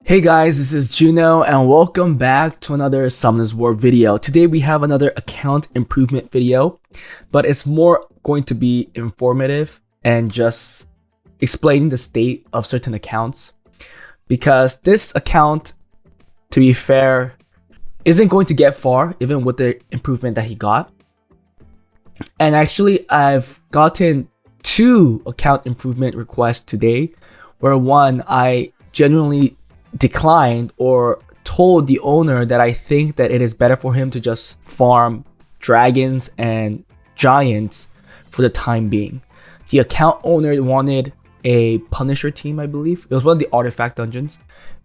Hey guys, this is Juno and welcome back to another Summoners War video. Today we have another account improvement video, but it's more going to be informative and just explaining the state of certain accounts. Because this account, to be fair, isn't going to get far even with the improvement that he got. And actually, I've gotten 2 account improvement requests today, where one I genuinely declined or told the owner that I think that it is better for him to just farm dragons and giants for the time being. The account owner wanted a Punisher team, I believe. It was one of the artifact dungeons.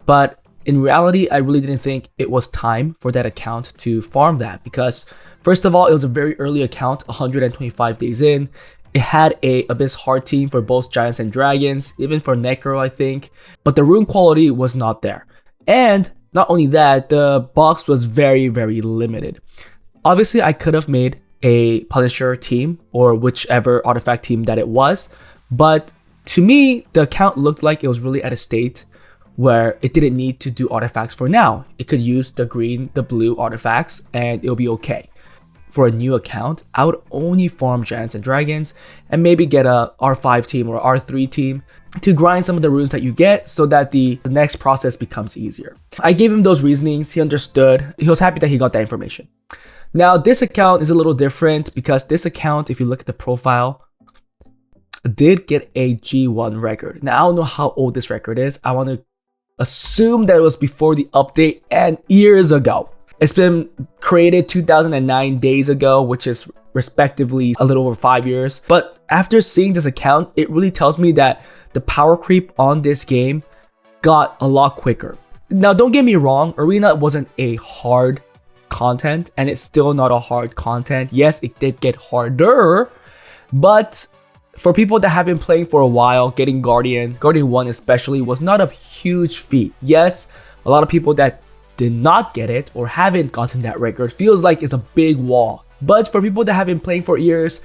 But in reality, I really didn't think it was time for that account to farm that because first of all, it was a very early account, 125 days in. It had a Abyss hard team for both giants and dragons, even for Necro, I think. But the rune quality was not there. And not only that, the box was very, very limited. Obviously, I could have made a Punisher team or whichever artifact team that it was. But to me, the account looked like it was really at a state where it didn't need to do artifacts for now. It could use the green, the blue artifacts, and it'll be okay. For a new account, I would only farm giants and dragons and maybe get a R5 team or R3 team to grind some of the runes that you get so that the next process becomes easier. I gave him those reasonings, he understood, he was happy that he got that information. Now this account is a little different because this account, if you look at the profile, did get a G1 record. Now I don't know how old this record is. I want to assume that it was before the update and years ago. It's been created 2009 days ago, which is respectively a little over 5 years. But after seeing this account, it really tells me that the power creep on this game got a lot quicker. Now, don't get me wrong, Arena wasn't a hard content, and it's still not a hard content. Yes, it did get harder, but for people that have been playing for a while, getting Guardian 1 especially, was not a huge feat. Yes, a lot of people that did not get it or haven't gotten that record feels like it's a big wall. But for people that have been playing for years,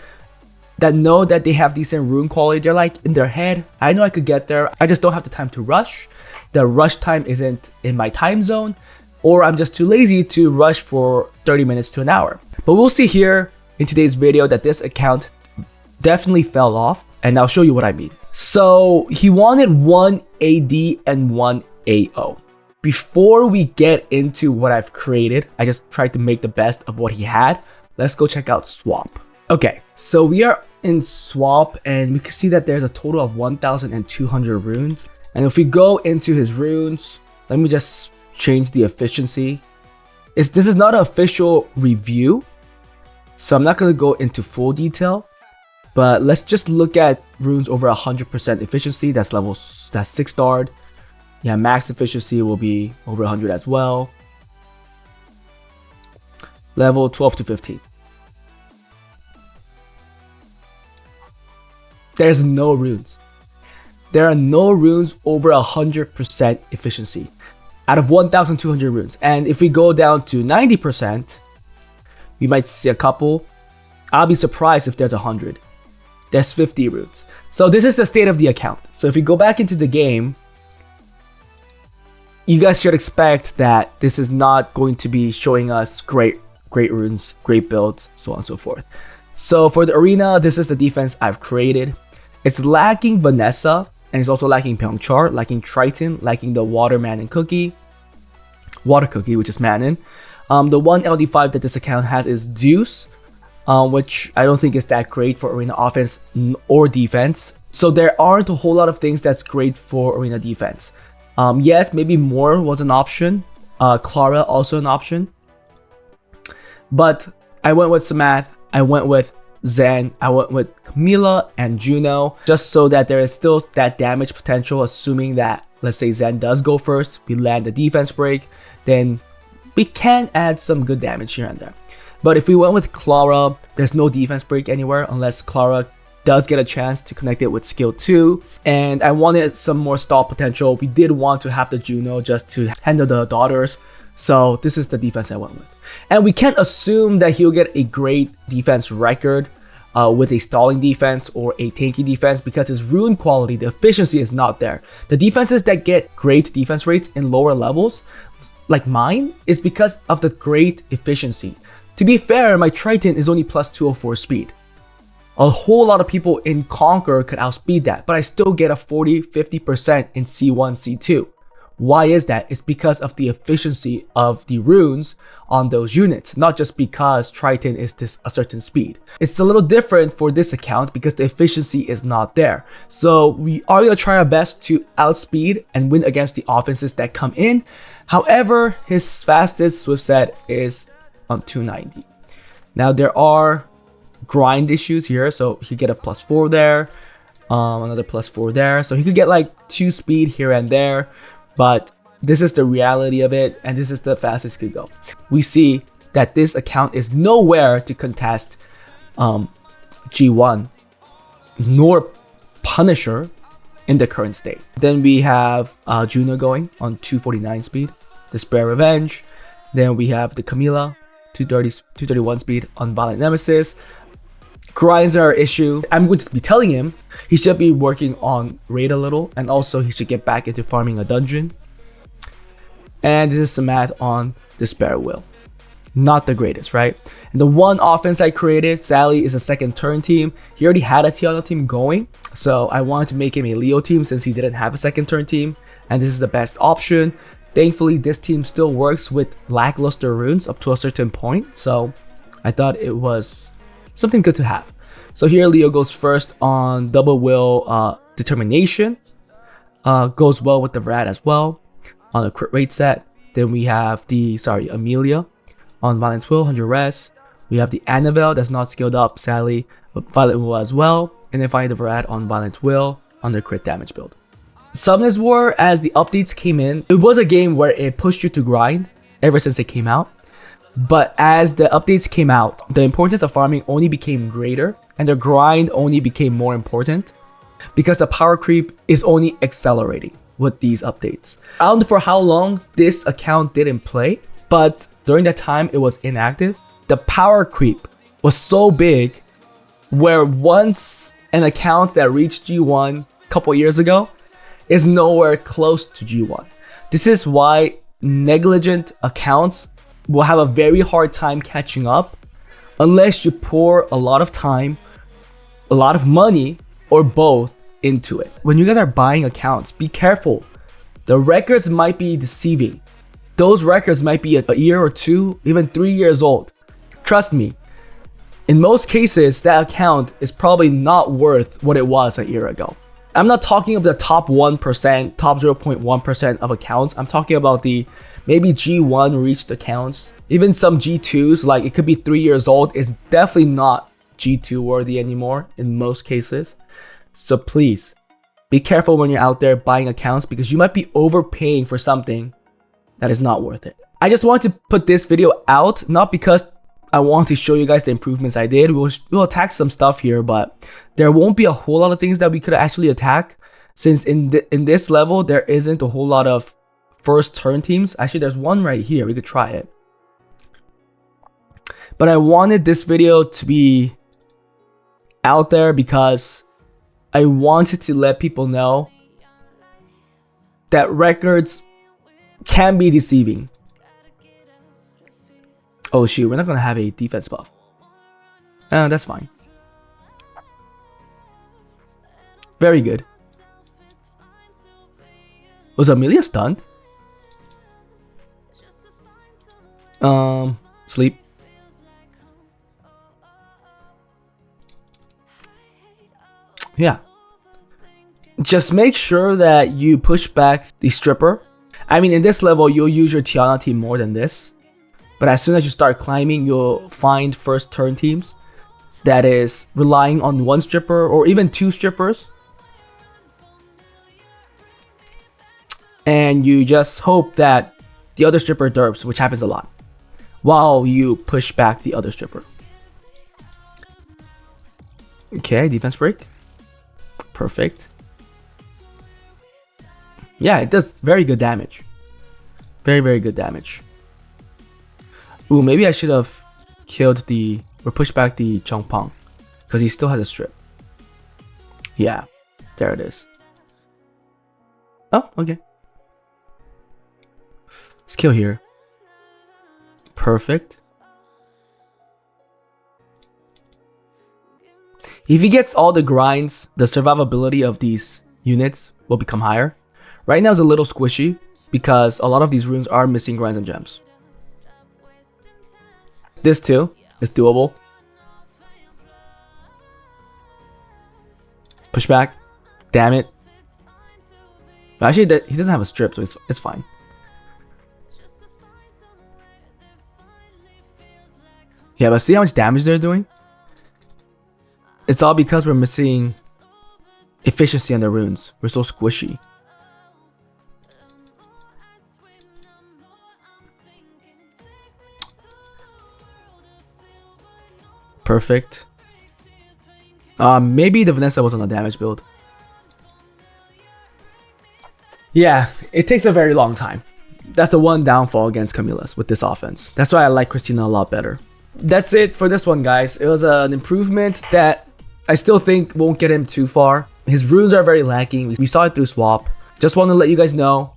that know that they have decent rune quality, they're like in their head, I know I could get there, I just don't have the time to rush. The rush time isn't in my time zone, or I'm just too lazy to rush for 30 minutes to an hour. But we'll see here in today's video that this account definitely fell off, and I'll show you what I mean. So he wanted 1 AD and 1 AO. Before we get into what I've created, I just tried to make the best of what he had. Let's go check out Swap. Okay, so we are in Swap and we can see that there's a total of 1,200 runes. And if we go into his runes, let me just change the efficiency. This is not an official review, so I'm not going to go into full detail. But let's just look at runes over 100% efficiency. That's 6 starred. Yeah, max efficiency will be over 100 as well. Level 12 to 15. There's no runes. There are no runes over 100% efficiency out of 1,200 runes. And if we go down to 90%, we might see a couple. I'll be surprised if there's 100. There's 50 runes. So this is the state of the account. So if we go back into the game, you guys should expect that this is not going to be showing us great runes, great builds, so on and so forth. So for the arena, this is the defense I've created. It's lacking Vanessa, and it's also lacking Pyeongchar, lacking Triton, lacking the Water Cookie, which is Manon. The one LD5 that this account has is Deuce, which I don't think is that great for arena offense or defense. So there aren't a whole lot of things that's great for arena defense. Yes, maybe more was an option. Clara also an option. But I went with Samath, I went with Zen, I went with Camila and Juno, just so that there is still that damage potential, assuming that, let's say Zen does go first, we land the defense break, then we can add some good damage here and there. But if we went with Clara, there's no defense break anywhere unless Clara does get a chance to connect it with skill 2, and I wanted some more stall potential. We did want to have the Juno just to handle the daughters, so this is the defense I went with. And we can't assume that he'll get a great defense record. with a stalling defense or a tanky defense, because his rune quality, the efficiency is not there. The defenses that get great defense rates in lower levels, like mine, is because of the great efficiency. To be fair, my Triton is only plus 204 speed. A whole lot of people in Conquer could outspeed that, but I still get a 40-50% in C1, C2. Why is that? It's because of the efficiency of the runes on those units, not just because Triton is a certain speed. It's a little different for this account because the efficiency is not there. So we are going to try our best to outspeed and win against the offenses that come in. However, his fastest Swift set is on 290. Now there are grind issues here, so he could get a +4 there, another +4 there, so he could get like 2 speed here and there. But this is the reality of it, and this is the fastest it could go. We see that this account is nowhere to contest G1 nor Punisher in the current state. Then we have Juno going on 249 speed, Despair Revenge. Then we have the Camilla 231 speed on Violent Nemesis. Grinds are our issue. I'm going to be telling him he should be working on raid a little, and also he should get back into farming a dungeon. And this is some math on Despair Will. Not the greatest, right? And the one offense I created, Sally, is a second turn team. He already had a Tiana team going, so I wanted to make him a Leo team since he didn't have a second turn team, and this is the best option. Thankfully, this team still works with lackluster runes up to a certain point, so I thought it was something good to have. So here Leo goes first on Double Will Determination. Goes well with the Rad as well on a crit rate set. Then we have the Amelia on Violent Will 100 res. We have the Annabelle that's not skilled up, sadly, but Violent Will as well. And then finally the Rad on Violent Will on the crit damage build. Summoners War, as the updates came in, it was a game where it pushed you to grind ever since it came out. But as the updates came out, the importance of farming only became greater and the grind only became more important because the power creep is only accelerating with these updates. I don't know for how long this account didn't play, but during that time it was inactive. The power creep was so big where once an account that reached G1 a couple years ago is nowhere close to G1. This is why negligent accounts will have a very hard time catching up unless you pour a lot of time, a lot of money, or both into it. When you guys are buying accounts, be careful. The records might be deceiving. Those records might be a year or 2, even 3 years old. Trust me, in most cases, that account is probably not worth what it was a year ago. I'm not talking of the top 1%, top 0.1% of accounts. I'm talking about the maybe G1 reached accounts. Even some G2s, like it could be 3 years old, is definitely not G2 worthy anymore in most cases. So please, be careful when you're out there buying accounts because you might be overpaying for something that is not worth it. I just wanted to put this video out, not because I want to show you guys the improvements I did. We'll attack some stuff here, but there won't be a whole lot of things that we could actually attack since in this level, there isn't a whole lot of first turn teams. Actually, there's one right here. We could try it. But I wanted this video to be out there because I wanted to let people know that records can be deceiving. Oh shoot, we're not gonna have a defense buff. That's fine. Very good. Was Amelia stunned? Sleep. Yeah. Just make sure that you push back the stripper. I mean, in this level, you'll use your Tiana team more than this. But as soon as you start climbing, you'll find first turn teams that is relying on one stripper or even 2 strippers. And you just hope that the other stripper derps, which happens a lot, while you push back the other stripper. Okay, defense break. Perfect. Yeah, it does very good damage. Very, very good damage. Ooh, maybe I should have killed or pushed back the Chongpang. because he still has a strip. Yeah, there it is. Oh, okay. Let's kill here. Perfect. If he gets all the grinds, the survivability of these units will become higher. Right now it's a little squishy because a lot of these runes are missing grinds and gems. This too is doable. Push back. Damn it. But actually, he doesn't have a strip, so it's fine. Yeah, but see how much damage they're doing? It's all because we're missing efficiency on the runes. We're so squishy. Perfect. Maybe the Vanessa was on a damage build. Yeah, it takes a very long time. That's the one downfall against Camilla's with this offense. That's why I like Christina a lot better. That's it for this one, guys. It was an improvement that I still think won't get him too far. His runes are very lacking. We saw it through swap. Just want to let you guys know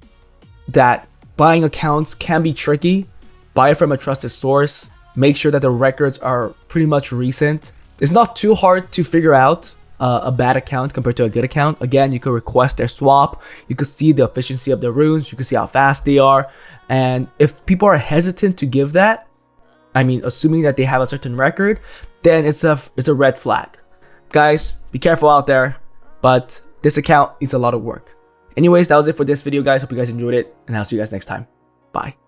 that buying accounts can be tricky. Buy it from a trusted source. Make sure that the records are pretty much recent. It's not too hard to figure out a bad account compared to a good account. Again, you could request their swap. You could see the efficiency of the runes. You could see how fast they are. And if people are hesitant to give that, I mean, assuming that they have a certain record, then it's a red flag. Guys, be careful out there. But this account needs a lot of work. Anyways, that was it for this video, guys. Hope you guys enjoyed it. And I'll see you guys next time. Bye.